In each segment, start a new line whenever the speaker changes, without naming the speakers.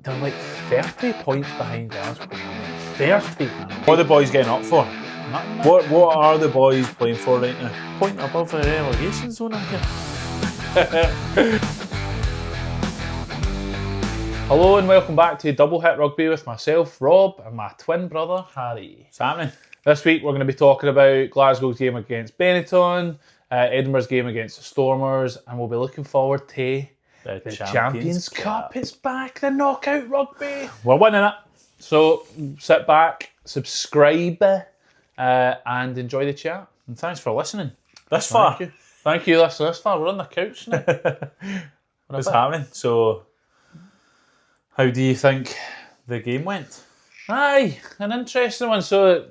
They're like 30 points behind Glasgow. 30.
What are the boys getting up for?
Nothing.
What are the boys playing for right now?
Point above the relegation zone, I guess. Hello and welcome back to Double Hit Rugby with myself, Rob, and my twin brother, Harry.
What's happening?
This week we're going to be talking about Glasgow's game against Benetton, Edinburgh's game against the Stormers, and we'll be looking forward to the Champions Cup. It's back, the knockout rugby.
We're winning it.
So sit back, subscribe, and enjoy the chat.
And thanks for listening this far.
Thank you, listening this far. We're on the couch now.
What's happening? So, how do you think the game went?
Aye, an interesting one. So,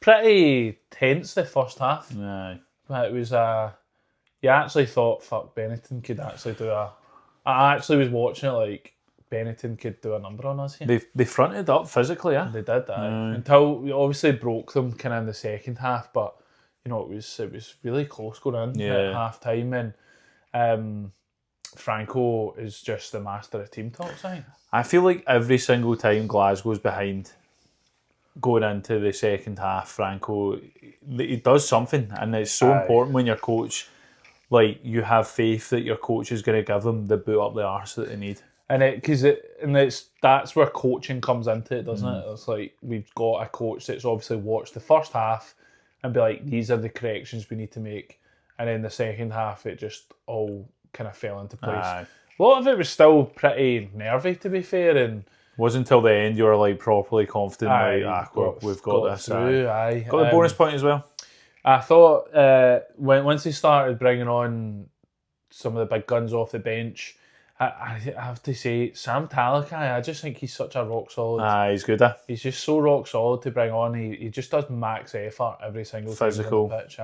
pretty tense the first half.
Aye.
But it was, you actually thought, fuck, Benetton could actually do I actually was watching it like, Benetton could do a number on us here.
They fronted up physically, yeah.
They did, until we obviously broke them kind of in the second half, but you know it was really close going in at half time, and Franco is just the master of team talks.
I feel like every single time Glasgow's behind going into the second half, Franco he does something, and it's so important when your coach, like, you have faith that your coach is going to give them the boot up the arse that they need.
And that's where coaching comes into it, doesn't it? It's like we've got a coach that's obviously watched the first half and be like, these are the corrections we need to make. And then the second half, it just all kind of fell into place. A lot of it was still pretty nervy, to be fair, and
wasn't until the end you were like properly confident. We've got this.
Through,
got the bonus point as well.
I thought once they started bringing on some of the big guns off the bench, I have to say, Sam Talakai, I just think he's such a rock solid.
He's good.
He's just so rock solid to bring on. He just does max effort every single time he's on the pitch.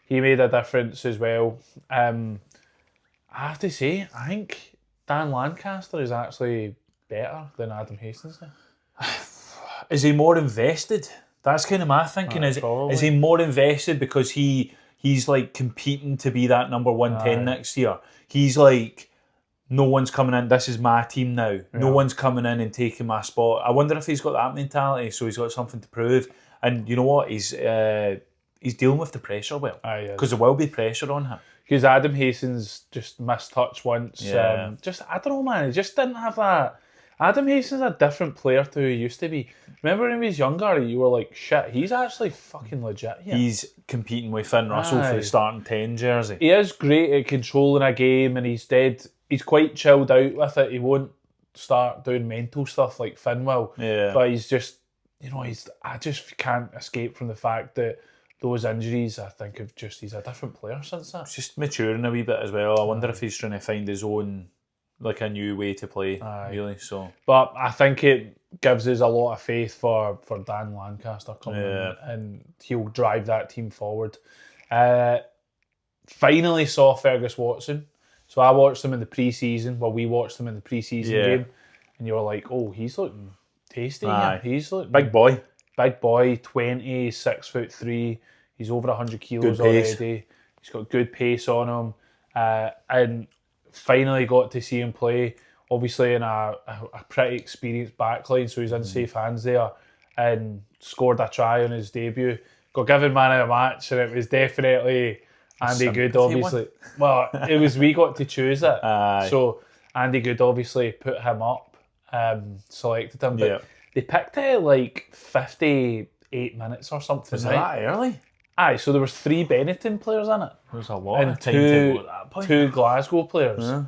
He made a difference as well. I have to say, I think Dan Lancaster is actually better than Adam Hastings now.
Is he more invested? That's kind of my thinking. Is he more invested because he's like competing to be that number 110 next year? He's like, no one's coming in, this is my team now. Yeah. No one's coming in and taking my spot. I wonder if he's got that mentality, so he's got something to prove. And you know what? He's dealing with the pressure well. Because there will be pressure on him.
Because Adam Hastings just missed touch once. I don't know, man. He just didn't have that. Adam Hastings is a different player to who he used to be. Remember when he was younger, you were like, shit, he's actually fucking legit here.
He's competing with Finn Russell for the starting 10 jersey.
He is great at controlling a game, and he's quite chilled out with it. He won't start doing mental stuff like Finn will. Yeah. But he's just, I just can't escape from the fact that those injuries, I think, he's a different player since that.
He's just maturing a wee bit as well. I wonder if he's trying to find his own, like, a new way to play, really. So,
but I think it gives us a lot of faith for Dan Lancaster coming in, and he'll drive that team forward. Finally saw Fergus Watson. So I watched him in the pre-season. Well, we watched him in the pre-season game, and you were like, "Oh, he's looking tasty. He's looking
big boy,
20, 6'3". He's over 100 kilos already. He's got good pace on him, and finally got to see him play. Obviously, in a pretty experienced backline, so he's in safe hands there, and scored a try on his debut. Got given man of the match, and it was definitely Andy Good, obviously. Well, we got to choose it. So Andy Good obviously put him up, selected him. But they picked it at like 58 minutes or something.
Was it that early?
Aye, so there was 3 Benetton players in it.
There was a lot
and
of timetable at that point.
2 Glasgow players. Yeah.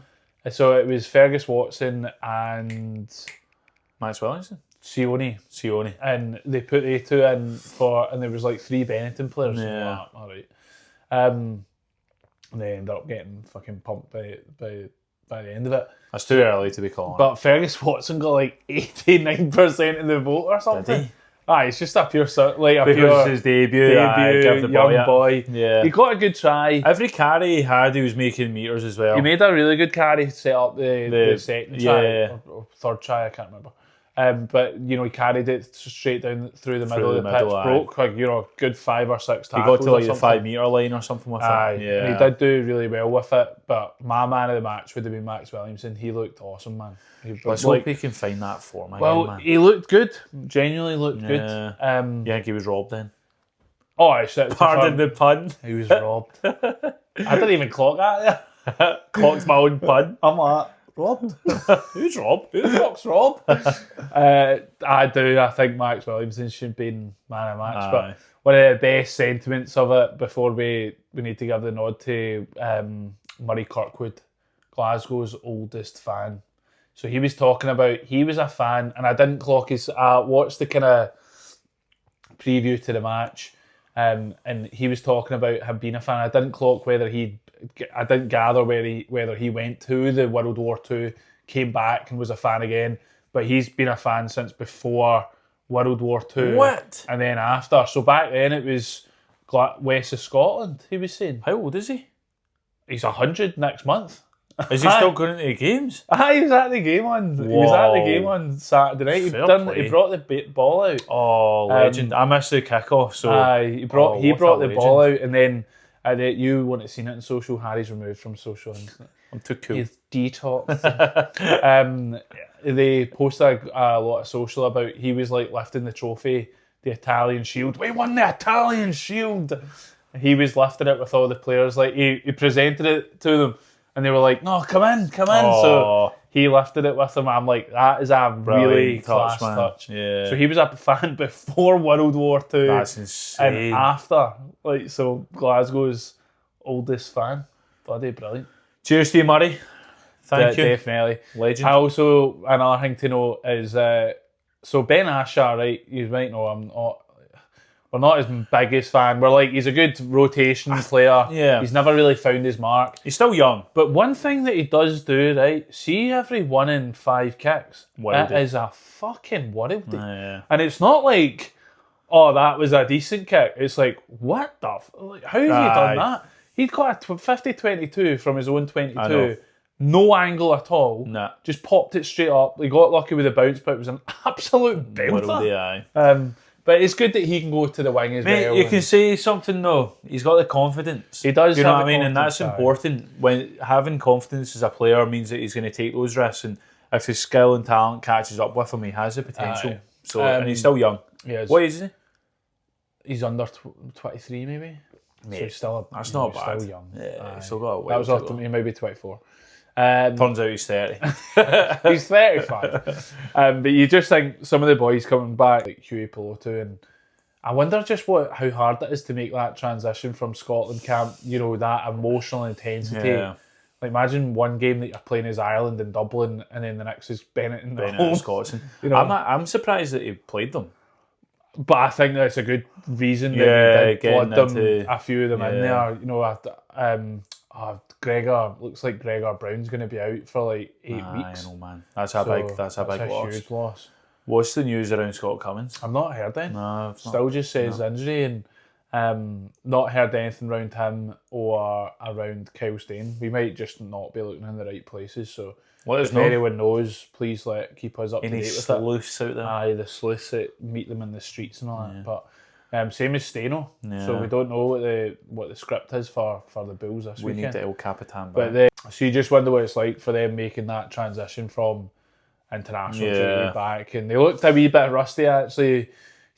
So it was Fergus Watson and
Max Williamson.
Sione. And they put the 2 in and there was like 3 Benetton players. Yeah. All right. And they ended up getting fucking pumped by the end of it.
That's too early to be calling.
But Fergus Watson got like 89% of the vote or something.
Did he?
It's just a pure
because his debut,
give the young boy.
Yeah,
he got a good try.
Every carry he had, he was making meters as well.
He made a really good carry to set up the second try or third try. I can't remember. But he carried it straight down through the middle of the pitch, broke like good 5 or 6 tackles.
He got to like the 5 metre line or something with it.
And he did do really well with it. But my man of the match would have been Max Williamson. He looked awesome, man.
Let's hope he can find that form again, man.
He looked good. Genuinely looked good.
You think he was robbed then?
Oh, I said.
Pardon the pun.
He was robbed. I didn't even clock that.
Clocked my own pun.
I'm like, robbed?
Who's Rob?
Who the fuck's Rob? I do. I think Max Williamson should be man of the match. But one of the best sentiments of it before we need to give the nod to Murray Kirkwood, Glasgow's oldest fan. So he was talking about, he was a fan, and I didn't clock his, watched the kind of preview to the match, and he was talking about him being a fan. I didn't clock I didn't gather whether he went to the World War II, came back and was a fan again, but he's been a fan since before World War II.
What?
And then after. So back then it was west of Scotland, he was saying.
How old is he?
He's 100 next month.
Is he still going to the games?
He was at the game on Saturday night. He brought the ball out.
Oh, legend! I missed the kickoff. So
he brought the ball out, and then you wouldn't have seen it in social. Harry's removed from social.
I'm too cool.
He's detoxed. They posted a lot of social about he was like lifting the trophy, the Italian shield. We won the Italian shield. He was lifting it with all the players. Like he presented it to them. And they were like, no, come in. So he lifted it with them. I'm like, that is a really class touch.
Yeah.
So he was a fan before World War II.
That's insane.
And after. So Glasgow's oldest fan. Bloody brilliant.
Cheers to you, Murray. Thank you.
Definitely.
Legend.
Also, another thing to note is, so Ben Asher, right, you might know we're not his biggest fan. We're like, he's a good rotation player.
Yeah.
He's never really found his mark.
He's still young.
But one thing that he does do, right, see every 1 in 5 kicks, it is a fucking worldie.
Yeah.
And it's not like, oh, that was a decent kick. It's like, what the how have you done that? He'd got a 50-22 from his own 22. No angle at all.
Nah.
Just popped it straight up. He got lucky with the bounce, but it was an absolute belter. But it's good that he can go to the wing as well.
You can say something though. He's got the confidence.
He does.
You know what I mean? And that's important. When having confidence as a player means that he's going to take those risks. And if his skill and talent catches up with him, he has the potential. So and he's still young. What age is he?
He's under 23, maybe.
Mate,
so he's still
that's not bad.
Still young.
Yeah, he's still got a way.
That was up to me, maybe 24.
Turns out he's 30.
He's 35. But you just think some of the boys coming back, like Huey Pilotu, and I wonder just how hard it is to make that transition from Scotland camp, that emotional intensity.
Yeah.
Like imagine one game that you're playing is Ireland and Dublin, and then the next is Bennett and
Scotland. I'm surprised that he played them.
But I think that's a good reason that he did blood them, a few of them in there. Gregor, looks like Gregor Brown's going to be out for like 8 weeks.
I know, man. That's a big loss.
Huge loss.
What's the news around Scott Cummins?
I've not heard anything.
No,
Still just says injury, and not heard anything around him or around Kyle Steyn. We might just not be looking in the right places. So if anyone knows, please keep us up to date with it.
Any sleuths out there?
Aye, the sleuths that meet them in the streets and all that. But same as Steno. So we don't know what the script is for the Bulls this weekend.
We need the El Capitan back.
But so you just wonder what it's like for them making that transition from international duty back. And they looked a wee bit rusty actually. You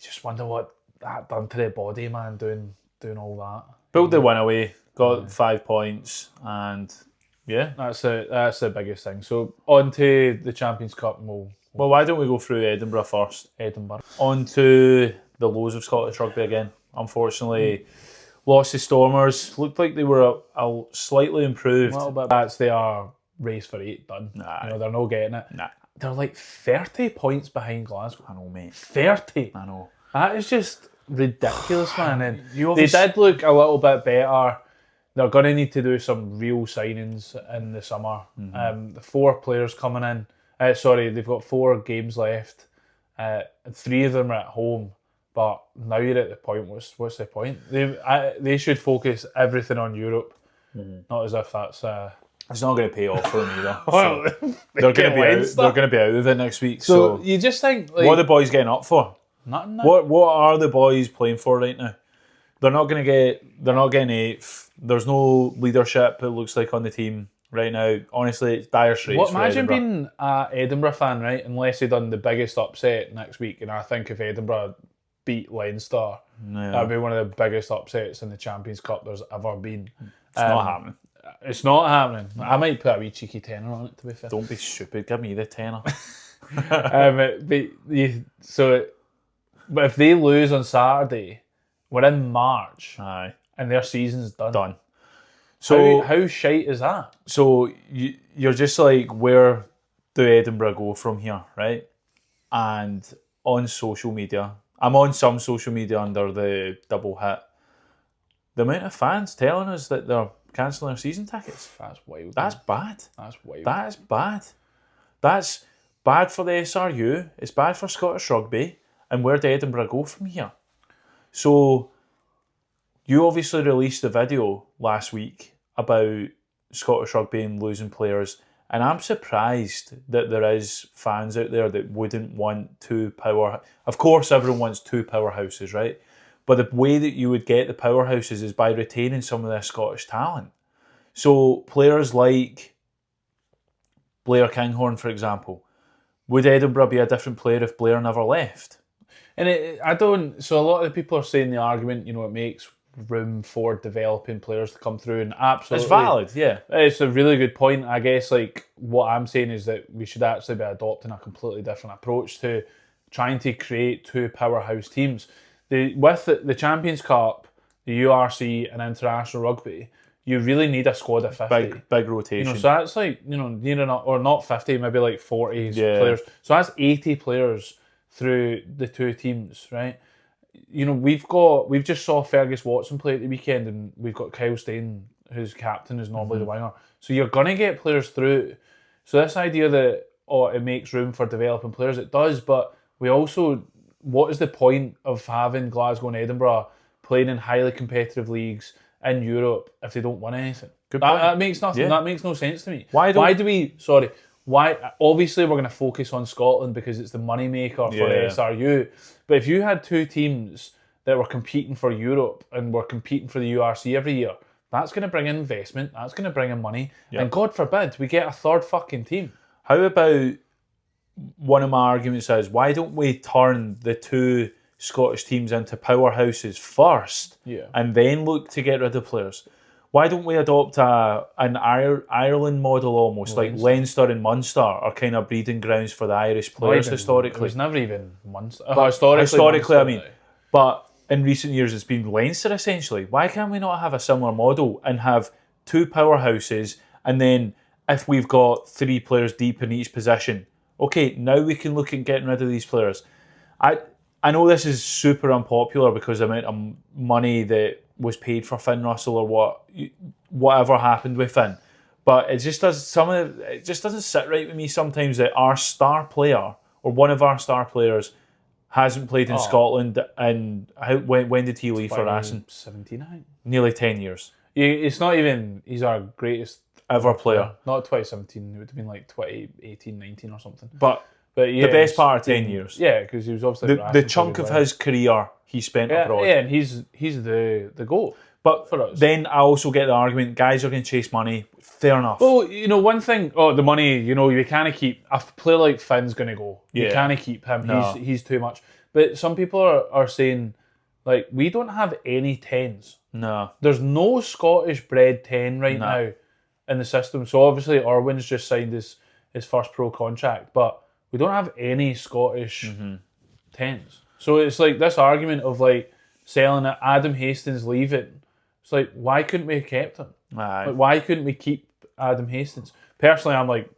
just wonder what that done to their body, man, doing all that.
Built the win away, got 5 points, and
that's the biggest thing. So on to the Champions Cup. Well,
why don't we go through Edinburgh first?
Edinburgh.
On to the lows of Scottish rugby again. Unfortunately, lost to Stormers. Looked like they were a slightly improved.
A little bit. That's their race for 8 done. They're not getting it. They're like 30 points behind Glasgow.
I know, mate.
30.
I know.
That is just ridiculous, man. And they did look a little bit better. They're going to need to do some real signings in the summer. The 4 players coming in. They've got 4 games left. 3 of them are at home. But now you're at the point, what's the point? They should focus everything on Europe. Not as if that's
It's not going to pay off for them either.
Well,
So they're going to be out. They're going to be out of it next week. So
you just think, like,
what are the boys getting up for?
Nothing.
What are the boys playing for right now? They're not going to get. They're not getting eighth. There's no leadership. It looks like on the team right now. Honestly, it's dire straits.
Imagine being an Edinburgh fan, right? Unless they done the biggest upset next week, and I think if Edinburgh beat Leinster, that'd be one of the biggest upsets in the Champions Cup there's ever been.
It's not happening.
It's not happening. I might put a wee cheeky tenner on it, to be fair.
Don't be stupid. Give me the tenner.
But if they lose on Saturday, we're in March.
Aye.
And their season's done.
So
how shite is that?
So you're just like, where do Edinburgh go from here, right? And on social media, I'm on some social media under the double hit. The amount of fans telling us that they're cancelling their season tickets.
That's wild.
That's bad.
That's wild.
That is bad. That's bad for the SRU. It's bad for Scottish rugby. And where do Edinburgh go from here? So you obviously released a video last week about Scottish rugby and losing players. And I'm surprised that there is fans out there that wouldn't want two power... Of course, everyone wants two powerhouses, right? But the way that you would get the powerhouses is by retaining some of their Scottish talent. So players like Blair Kinghorn, for example, would Edinburgh be a different player if Blair never left?
And so a lot of the people are saying the argument, it makes room for developing players to come through, and absolutely
it's valid. Yeah,
it's a really good point. I guess like what I'm saying is that we should actually be adopting a completely different approach to trying to create two powerhouse teams. With the Champions Cup, the URC, and international rugby, you really need a squad of 50.
Big rotation.
So that's like near enough, or not 50, maybe like 40 players. So that's 80 players through the two teams, right? We've just saw Fergus Watson play at the weekend, and we've got Kyle Stein, who's captain, is normally the winger. So you're gonna get players through. So this idea that it makes room for developing players, it does, but we also, what is the point of having Glasgow and Edinburgh playing in highly competitive leagues in Europe if they don't win anything? That makes nothing. Yeah. That makes no sense to me. Why obviously we're going to focus on Scotland because it's the money maker for the SRU. But if you had two teams that were competing for Europe and were competing for the URC every year, that's going to bring in investment. That's going to bring in money. Yep. And God forbid we get a third fucking team.
How about, one of my arguments is, why don't we turn the two Scottish teams into powerhouses first, and then look to get rid of players? Why don't we adopt an Ireland model almost, like Leinster and Munster are kind of breeding grounds for the Irish players historically?
It was never even Munster.
Historically, I mean. But in recent years, it's been Leinster essentially. Why can't we not have a similar model and have two powerhouses, and then if we've got three players deep in each position, okay, now we can look at getting rid of these players. I know this is super unpopular because the amount of money that was paid for Finn Russell or whatever happened with Finn, but it just doesn't sit right with me sometimes that our star player or one of our star players hasn't played in Scotland. And when did he leave for Racing?
17, I think.
Nearly 10 years.
It's not even. He's our greatest
ever player.
Not 2017. It would have been like 2018, 19 or something.
But yeah, the best part of 10 years.
Yeah, because he was obviously
the chunk of his career he spent abroad.
Yeah, and he's the GOAT.
But for us, then I also get the argument: guys are going to chase money. Fair enough.
Well, one thing. The money. You can't keep a player like Finn's going to go. You can't keep him. No. He's too much. But some people are saying, like, we don't have any 10s.
No,
there's no Scottish bred 10 right now in the system. So obviously, Irwin's just signed his first pro contract, but we don't have any Scottish 10s. So it's like this argument of like selling it, Adam Hastings leaving. It's like, why couldn't we have kept him? Like, why couldn't we keep Adam Hastings? Personally, I'm like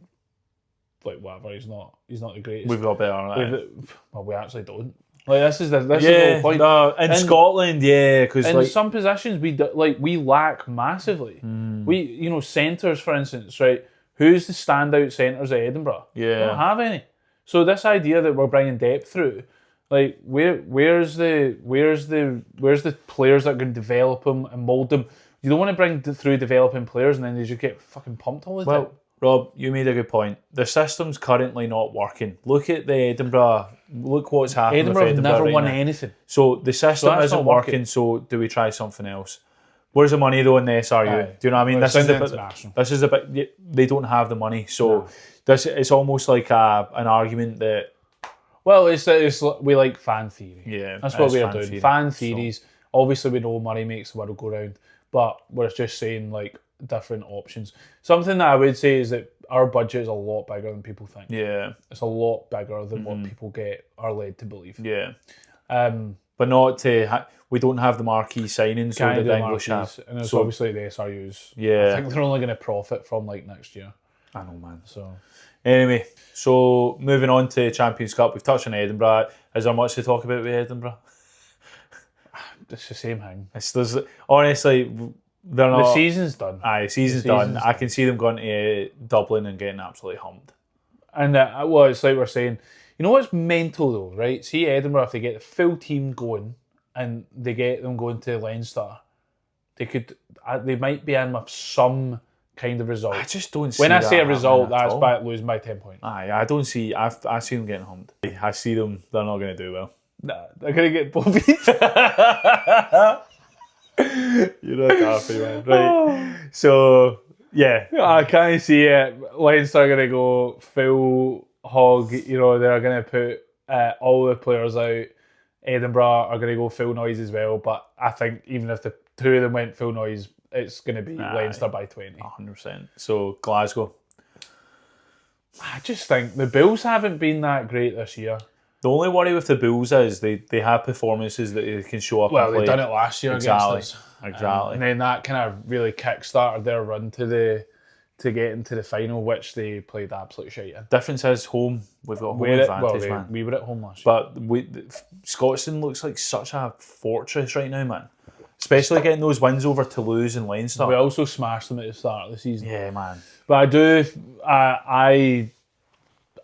whatever. He's not the greatest.
We've got better.
Well, we actually don't. Like this is the whole point.
No, in Scotland, because
in some positions we lack massively. We centres, for instance, right? Who's the standout centres at Edinburgh?
Yeah,
we don't have any. So this idea that we're bringing depth through, where's the players that can develop them and mould them? You don't want to bring through developing players and then they just get fucking pumped all the time.
Well, Rob, you made a good point. The system's currently not working. Look at the Edinburgh. Look what's happened
Edinburgh
with
have
Edinburgh
never
right
won
now.
anything.
So the system
that's
isn't
not working.
working, so do we try something else? Where's the money though in the SRU?
Aye.
Do you know what I mean?
Well,
This is the
international.
This is the bit. They don't have the money, so this it's almost like an argument that.
Well, it's we like fan theory.
Yeah,
that's what
it's
we're doing. Fan theories. Obviously, we know money makes the world go round, but we're just saying like different options. Something that I would say is that our budget is a lot bigger than people think.
Yeah,
it's a lot bigger than what people are led to believe.
Yeah,
but
not to. We don't have the marquee signings, so the English have.
And it's obviously the SRUs.
Yeah,
I think they're only going to profit from like next year.
I know, man.
So
anyway, so moving on to Champions Cup, we've touched on Edinburgh. Is there much to talk about with Edinburgh?
It's the same thing.
Honestly, they're not.
The season's done.
Aye, the season's done. I can see them going to Dublin and getting absolutely humped.
And it's like we're saying, you know what's mental though, right? See Edinburgh, if they get the full team going and they get them going to Leinster, they might be in with some kind of result.
I just don't see
when I say a result,
that's
by losing by 10 points.
Aye, I don't see. I see them getting humped. I see them. They're not going to do well.
Nah, they're going to get bullied.
You're a daffy, man. Right. So, yeah.
I can't see it. Leinster are going to go full hog. You know, they're going to put all the players out. Edinburgh are going to go full noise as well. But I think even if the two of them went full noise, it's going to be Leinster by 20.
100%. So, Glasgow.
I just think the Bulls haven't been that great this year.
The only worry with the Bulls is they have performances that they can show up and play.
Well, they've done it last year against us.
Exactly.
And then that kind of really kick-started their run to get into the final, which they played absolute shite in.
Difference is home. We've got home advantage, man.
We were at home last year.
But Scotland looks like such a fortress right now, man. Especially getting those wins over Toulouse and Leinster.
We also smashed them at the start of the season.
Yeah, man.
But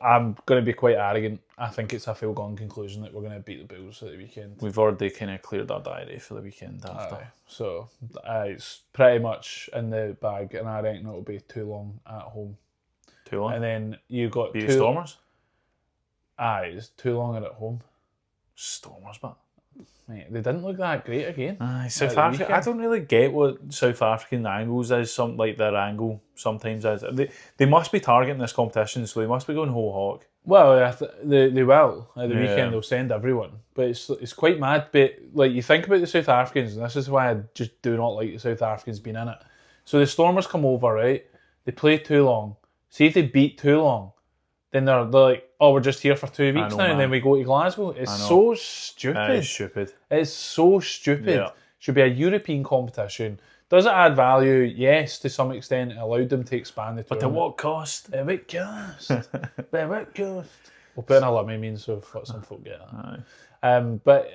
I'm going to be quite arrogant. I think it's a foregone conclusion that we're going to beat the Bulls at the weekend.
We've already kind of cleared our diary for the weekend after.
So it's pretty much in the bag, and I reckon it'll be too long at home.
Too long?
And then you got
Be Stormers?
It's too long at home.
Stormers, but...
Mate, they didn't look that great again.
South Africa. I don't really get what South African angles is. Some like their angle sometimes is. They must be targeting this competition, so they must be going whole hawk.
Well, they will at the weekend. They'll send everyone, but it's quite mad. But like you think about the South Africans, and this is why I just do not like the South Africans being in it. So the Stormers come over, right? They play too long. See if they beat too long, then they're like, oh, we're just here for 2 weeks now, and then we go to Glasgow. It's so stupid.
It's stupid.
It's so stupid.
Yeah.
Should be a European competition. Does it add value? Yes, to some extent. It allowed them to expand the tournament.
But at what cost?
At what cost? At what cost? We'll put in a lummy mean so some folk get that. But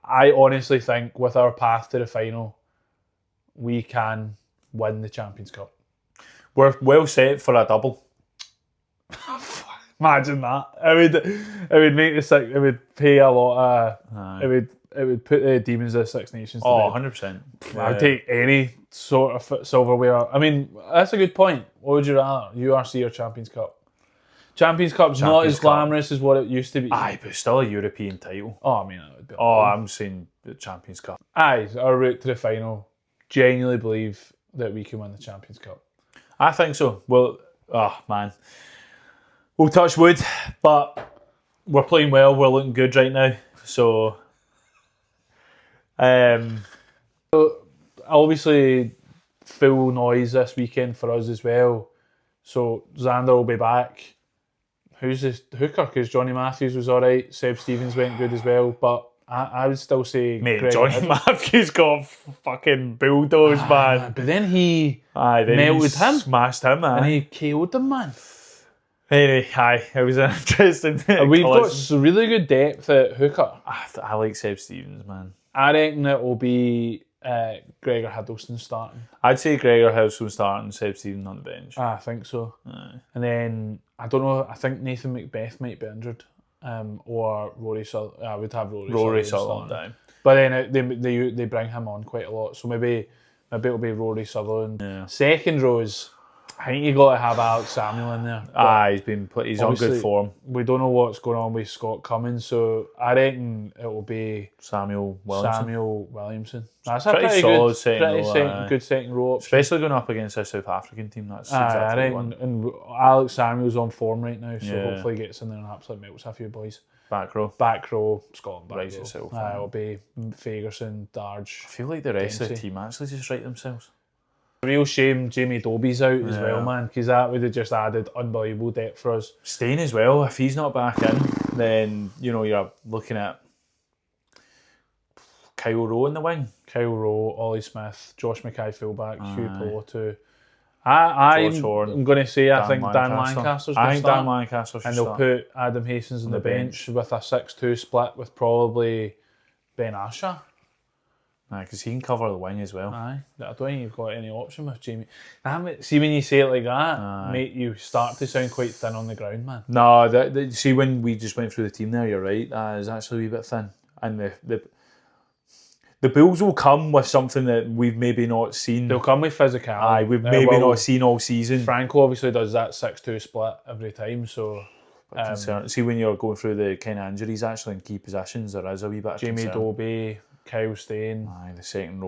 I honestly think with our path to the final, we can win the Champions Cup.
We're well set for a double.
Imagine that. It would make the Six. It would pay a lot of. It would put the Demons of the Six Nations to bed.
100%.
I'd take any sort of silverware. I mean, that's a good point. What would you rather? URC or Champions Cup? Champions Cup's not as glamorous as what it used to be.
Aye, but still a European title.
Oh, I mean, it would be.
I'm saying the Champions Cup.
Aye, our route to the final. Genuinely believe that we can win the Champions Cup.
I think so. Well, man. We'll touch wood, but we're playing well. We're looking good right now. So
obviously, full noise this weekend for us as well. So Xander will be back. Who's this hooker? Because Johnny Matthews was all right. Seb Stevens went good as well. But I would still say...
Mate, Johnny Matthews got fucking bulldozed, man.
But then he melted him.
Smashed him, man.
And he KO'd him, man.
Anyway, it was an interesting
We've got really good depth at hooker.
I like Seb Stevens, man.
I reckon it will be Gregor Hiddleston starting.
I'd say Gregor Hiddleston starting, Seb Stevens on the bench.
I think so. And then, I don't know, I think Nathan Macbeth might be injured. or Rory Sutherland. I would have
Rory Sutherland.
But then they bring him on quite a lot. So maybe it'll be Rory Sutherland.
Yeah.
Second rows, I think you got to have Alex Samuel in there.
He's on good form.
We don't know what's going on with Scott Cummins, so I reckon it will be
Samuel Williamson.
That's a pretty
solid
good
good
second row,
especially going up against a South African team. That's exactly
I reckon. And Alex Samuel's on form right now, so hopefully he gets in there and absolutely melts a few boys.
Back row,
Scotland back row.
Itself.
It'll be Fagerson, Darge.
I feel like the rest of the team actually just right themselves.
Real shame Jamie Dobie's out as well, man, because that would have just added unbelievable depth for us.
Stein as well, if he's not back in, then you're looking at Kyle Rowe in the wing.
Kyle Rowe, Ollie Smith, Josh Mackay fullback, Hugh Pilotu. I'm going to say I think Dan Lancaster's going to start.
Dan Lancaster should
and they'll
start.
put Adam Hastings on the bench with a 6-2 split with probably Ben Asher.
Because he can cover the wing as well.
I don't think you've got any option with Jamie. See, when you say it like that, mate, you start to sound quite thin on the ground, man.
No, see, when we just went through the team there, you're right, that is actually a wee bit thin. And the Bulls will come with something that we've maybe not seen.
They'll come with physicality.
We've maybe not seen all season.
Franco obviously does that 6-2 split every time, so...
see, when you're going through the kind of injuries actually in key positions, there is a wee bit of
Jamie
concern.
Dobie, Kyle Stein.
The second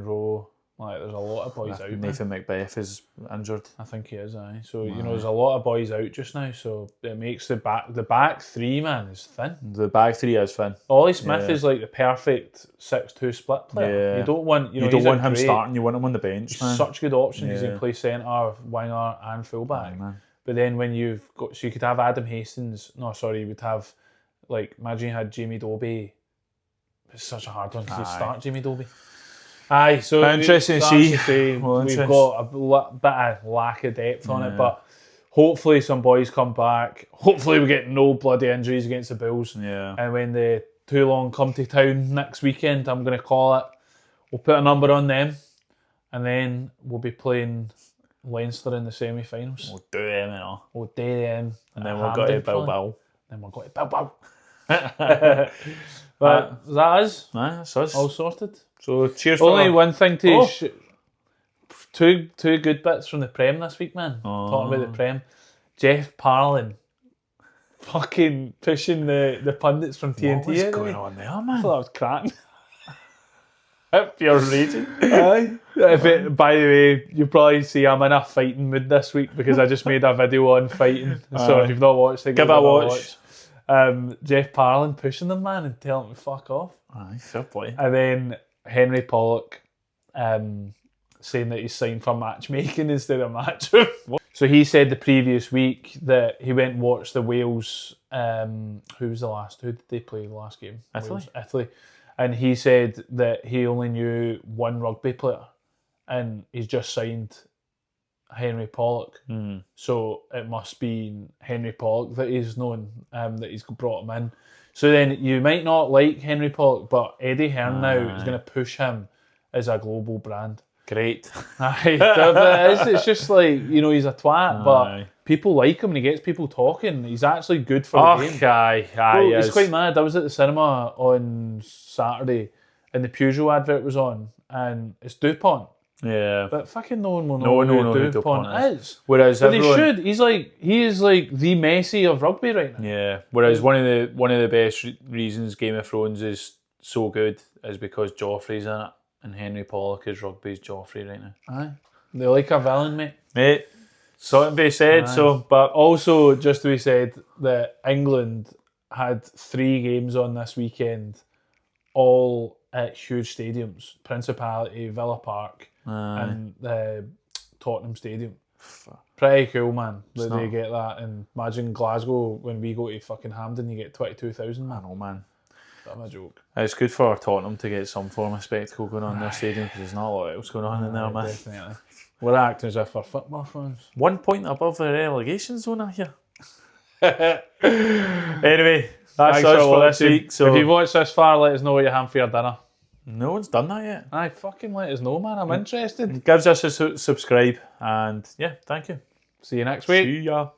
row.
Like, there's a lot of boys out.
Nathan Macbeth is injured.
I think he is, So, there's a lot of boys out just now, so it makes the back three, man, is thin.
The back three is thin.
Ollie Smith is like the perfect 6-2 split player.
Yeah.
You don't want
him starting, you want him on the bench, man.
Such a good option because he can play centre, winger and fullback. But then when you could have Adam Hastings, you would have, like, imagine you had Jamie Dobie. It's such a hard one because you start Jamie Dobie. So
interesting to see.
We've got a bit of lack of depth on it, but hopefully some boys come back. Hopefully we get no bloody injuries against the Bulls.
Yeah.
And when the Toulon come to town next weekend, I'm going to call it, we'll put a number on them, and then we'll be playing Leinster in the semi-finals.
We'll do them,
And
then we'll go to Bilbao.
But is that us?
That's us.
All sorted.
So cheers.
Only one thing to two good bits from the Prem this week, man. Talking about the Prem, Jeff Parlin, fucking pushing the pundits from TNT.
What was going on there, man?
I thought that was cracking.
Pure raging.
By the way, you probably see I'm in a fighting mood this week because I just made a video on fighting. So if you've not watched it,
give it a watch.
Jeff Parlin pushing them, man, and telling them to fuck off.
Fair play.
And then Henry Pollock saying that he's signed for matchmaking instead of match. So he said the previous week that he went and watched the Wales. Who did they play the last game? Italy. And he said that he only knew one rugby player, and he's just signed Henry Pollock. So it must be Henry Pollock that he's known, that he's brought him in. So then you might not like Henry Pollock, but Eddie Hearn now is going to push him as a global brand.
Great.
It's just like, he's a twat, but people like him and he gets people talking. He's actually good for the game. He's quite mad. I was at the cinema on Saturday and the Peugeot advert was on, and it's DuPont.
Yeah.
But fucking no one will know who DuPont is.
Whereas
but they should. He is like the Messi of rugby right now.
Yeah. Whereas one of the best reasons Game of Thrones is so good is because Joffrey's in it, and Henry Pollock is rugby's Joffrey right now.
Aye. They like a villain, mate.
Mate. Something to be said.
But also just to be said that England had 3 games on this weekend, all at huge stadiums: Principality, Villa Park, and the Tottenham Stadium. Pretty cool, man. That they get that. And imagine Glasgow when we go to fucking Hampden, you get 22,000, man.
I know, man.
That's a joke.
It's good for Tottenham to get some form of spectacle going on in their stadium because there's not a lot else going on in there, man.
Definitely. We're acting as if we're football fans.
1 point above the relegation zone here. Anyway, that's us for this week. So
if you've watched this far, let us know what you're having for your dinner.
No one's done that yet.
Aye, fucking let us know, man. I'm interested.
Gives us a subscribe, and yeah, thank you.
See you next week.
See ya.